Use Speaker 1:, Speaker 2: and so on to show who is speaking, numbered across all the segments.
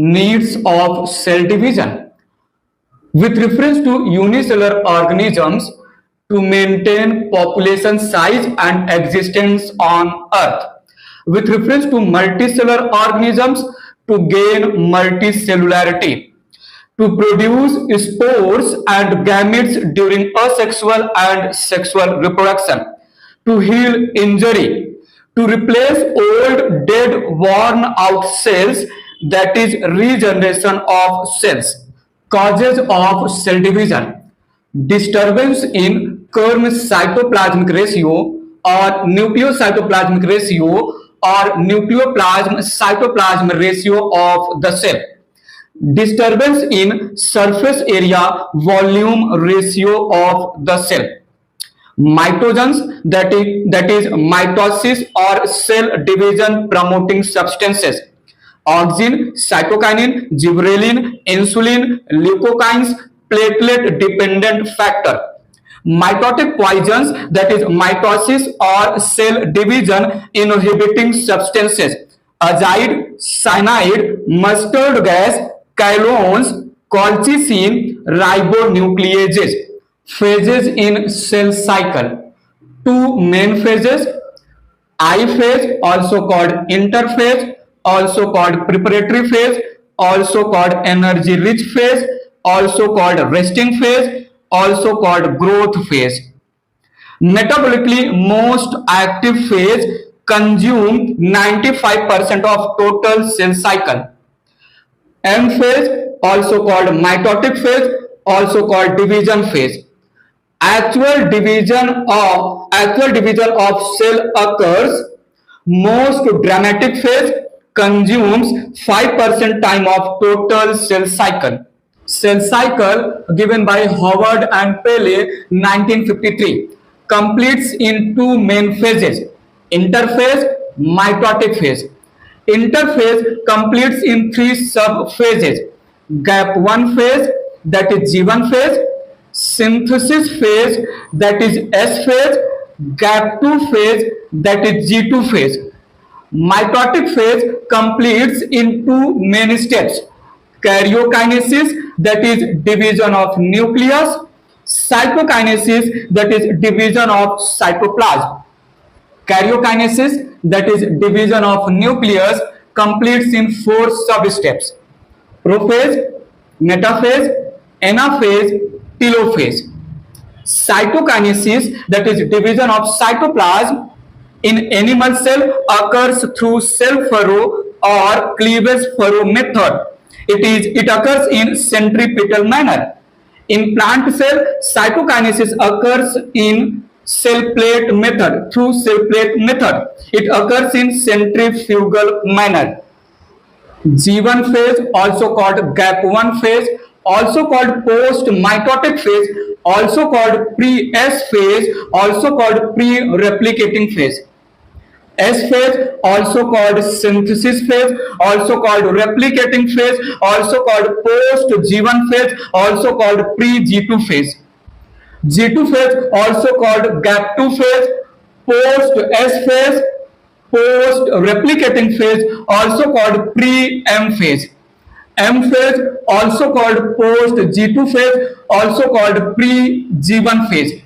Speaker 1: Needs of cell division. With reference to unicellular organisms to maintain population size and existence on Earth. With reference to multicellular organisms to gain multicellularity. To produce spores and gametes during asexual and sexual reproduction. To heal injury. To replace old, dead, worn out cells, that is regeneration of cells. Causes of cell division. Disturbance in Kern cytoplasmic ratio or nucleocytoplasmic ratio or nucleoplasm cytoplasm ratio of the cell. Disturbance in surface area volume ratio of the cell. Mitogens, that is mitosis or cell division promoting substances. Auxin, cytokinin, gibberellin, insulin, leukocynes, platelet dependent factor. Mitotic poisons, that is mitosis or cell division inhibiting substances. Azide, cyanide, mustard gas, chylons, colchicine, ribonucleases. Phases in cell cycle. Two main phases. I phase, also called interphase, also called preparatory phase, also called energy rich phase, also called resting phase, also called growth phase. Metabolically most active phase consume 95% of total cell cycle. M phase, also called mitotic phase, also called division phase. Actual division of cell occurs. Most dramatic phase consumes 5% time of total cell cycle. Cell cycle given by Howard and Pele 1953 completes in two main phases: interphase, mitotic phase. Interphase completes in three sub-phases: gap 1 phase, that is G1 phase, synthesis phase, that is S phase, gap 2 phase, that is G2 phase. Mitotic phase completes in two main steps: karyokinesis, that is division of nucleus, cytokinesis, that is division of cytoplasm. Karyokinesis, that is division of nucleus, completes in four sub-steps: prophase, metaphase, anaphase, telophase. Cytokinesis, that is division of cytoplasm, in animal cell occurs through cell furrow or cleavage furrow method. It occurs in centripetal manner. In plant cell, cytokinesis occurs in cell plate method, through cell plate method. It occurs in centrifugal manner. G1 phase, also called gap 1 phase, also called post-mitotic phase, also called pre-S phase, also called pre-replicating phase. S phase, also called synthesis phase, also called replicating phase, also called post-G1 phase, also called pre-G2 phase. G2 phase, also called gap 2 phase, post-S phase, post-replicating phase, also called pre-M phase. M phase, also called post-G2 phase, also called pre-G1 phase.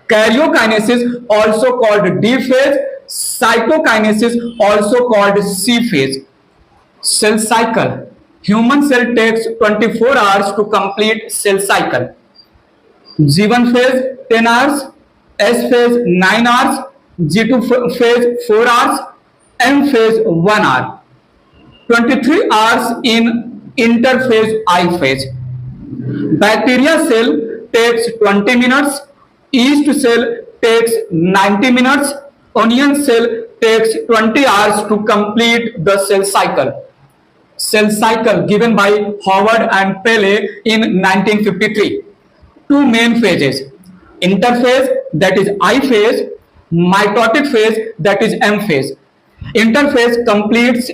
Speaker 1: Karyokinesis, also called D phase. Cytokinesis, also called C phase. Cell cycle. Human cell takes 24 hours to complete cell cycle. G1 phase 10 hours, S phase 9 hours, G2 phase 4 hours, M phase 1 hour. 23 hours in interphase I phase. Bacteria cell takes 20 minutes, yeast cell takes 90 minutes, onion cell takes 20 hours to complete the cell cycle. Cell cycle given by Howard and Pele in 1953. Two main phases: interphase, that is I phase, mitotic phase, that is M phase. Interphase completes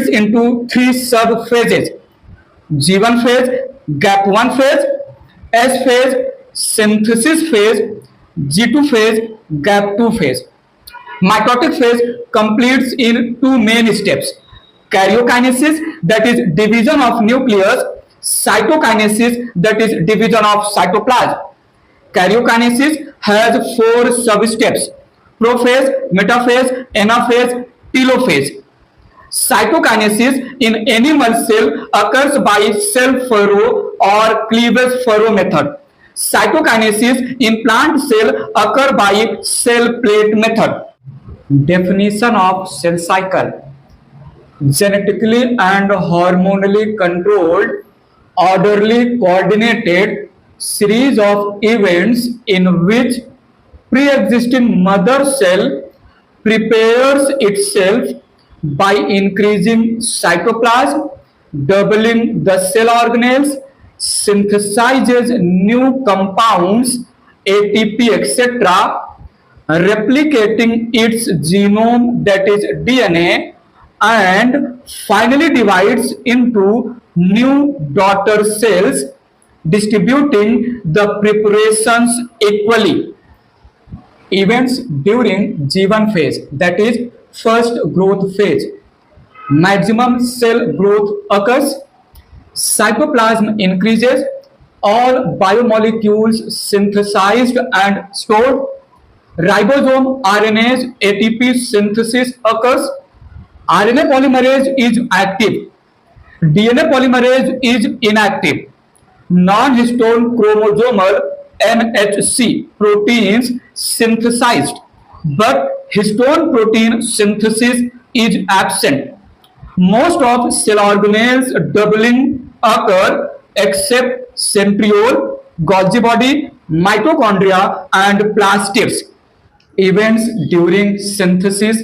Speaker 1: into three sub phases: G1 phase, gap 1 phase, S phase, synthesis phase, G2 phase, gap 2 phase. Mitotic phase completes in two main steps: Karyokinesis, that is division of nucleus. Cytokinesis, that is division of cytoplasm. Karyokinesis has 4 substeps: prophase, metaphase, anaphase, telophase. Cytokinesis in animal cell occurs by cell furrow or cleavage furrow method. Cytokinesis in plant cell occur by cell plate method. Definition of cell cycle: genetically and hormonally controlled, orderly, coordinated series of events in which pre-existing mother cell prepares itself by increasing cytoplasm, doubling the cell organelles, synthesizes new compounds, ATP, etc., replicating its genome, that is DNA, and finally divides into new daughter cells, distributing the preparations equally. Events during G1 phase, that is first growth phase. Maximum cell growth occurs, cytoplasm increases, all biomolecules synthesized and stored, ribosome RNase ATP synthesis occurs, RNA polymerase is active, DNA polymerase is inactive, non-histone chromosomal NHC proteins synthesized, but histone protein synthesis is absent. Most of cell organelles doubling occur except centriole, Golgi body, mitochondria, and plastids. Events during synthesis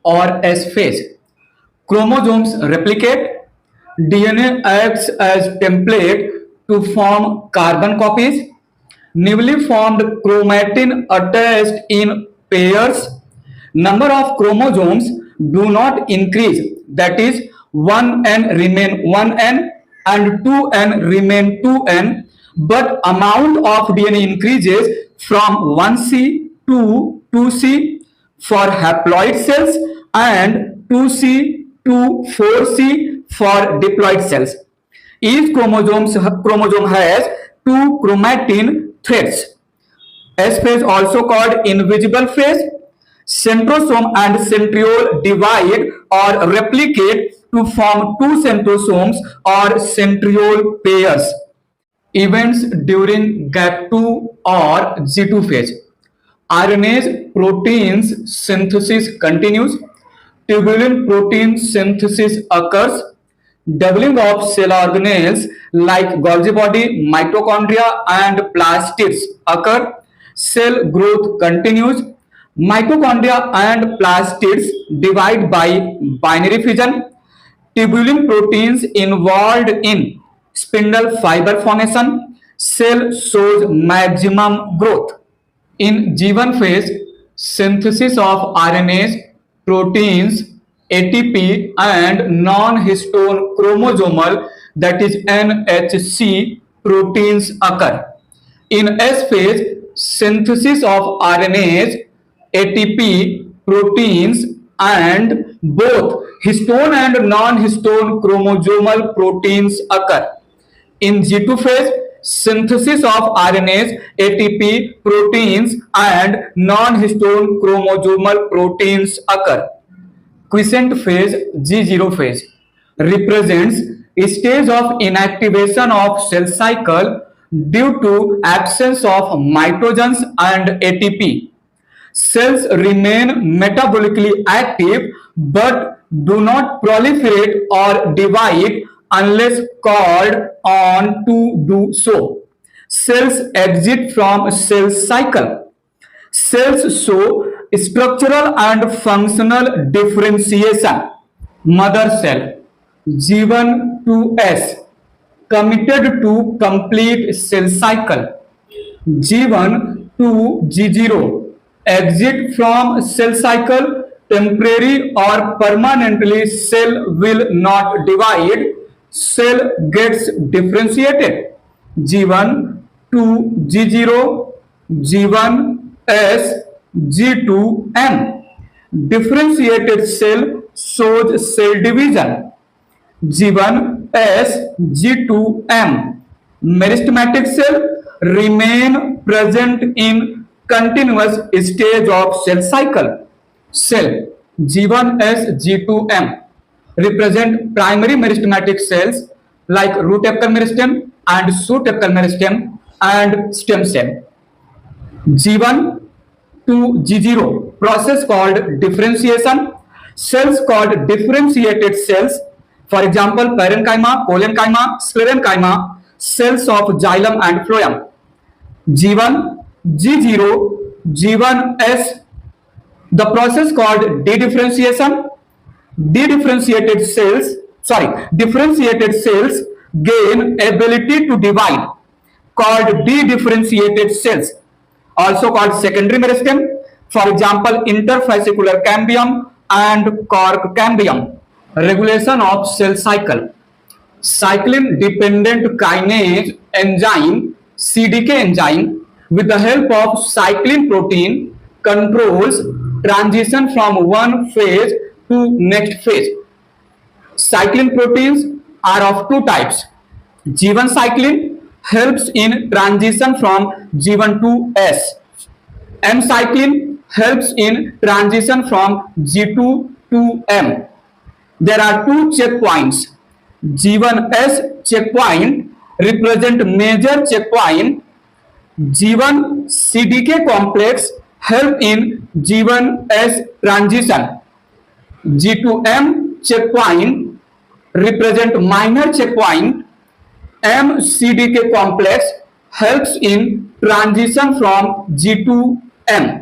Speaker 1: or S phase. Chromosomes replicate, DNA acts as template to form carbon copies, newly formed chromatin attached in pairs, number of chromosomes do not increase, that is 1n remain 1n and 2n remain 2n, but amount of DNA increases from 1C to 2C for haploid cells and 2C to 4C for diploid cells. Each chromosome has 2 chromatin threads. S phase, also called invisible phase. Centrosome and centriole divide or replicate to form 2 centrosomes or centriole pairs. Events during GAP2 or G2 phase. RNase proteins synthesis continues, tubulin protein synthesis occurs, doubling of cell organelles like Golgi body, mitochondria, and plastids occur, cell growth continues, mitochondria and plastids divide by binary fission, tubulin proteins involved in spindle fiber formation, cell shows maximum growth. In G1 phase, synthesis of RNase, proteins, ATP, and non-histone chromosomal, that is NHC proteins occur. In S phase, synthesis of RNase, ATP, proteins, and both histone and non-histone chromosomal proteins occur. In G2 phase, synthesis of RNase, ATP, proteins, and non-histone chromosomal proteins occur. Quiescent phase, G0 phase, represents a stage of inactivation of cell cycle due to absence of mitogens and ATP. Cells remain metabolically active but do not proliferate or divide unless called on to do so. Cells exit from cell cycle. Cells show structural and functional differentiation. Mother cell, G1 to S, committed to complete cell cycle. G1 to G0, exit from cell cycle, temporary or permanently cell will not divide, cell gets differentiated. G1 to G0, G1S, G2M. Differentiated cell shows cell division. G1S, G2M. Meristematic cell remain present in continuous stage of cell cycle. Cell G1S, G2M represent primary meristematic cells like root apical meristem and shoot apical meristem and stem cell. G1 to G0 process called differentiation. Cells called differentiated cells, for example parenchyma, parenchyma, sclerenchyma, cells of xylem and phloem. G1, G0, G1S, the process called dedifferentiation. Differentiated cells gain ability to divide, called dedifferentiated cells, also called secondary meristem, for example interfascicular cambium and cork cambium. Regulation of cell cycle. Cyclin dependent kinase enzyme, CDK enzyme, with the help of cyclin protein controls transition from one phase to next phase. Cyclin proteins are of two types. G1 cyclin helps in transition from G1 to S. M cyclin helps in transition from G2 to M. There are two checkpoints. G1S checkpoint represent major checkpoint. G1 CDK complex help in G1S transition. G2M checkpoint represent minor checkpoint. M CDK complex helps in transition from G to M.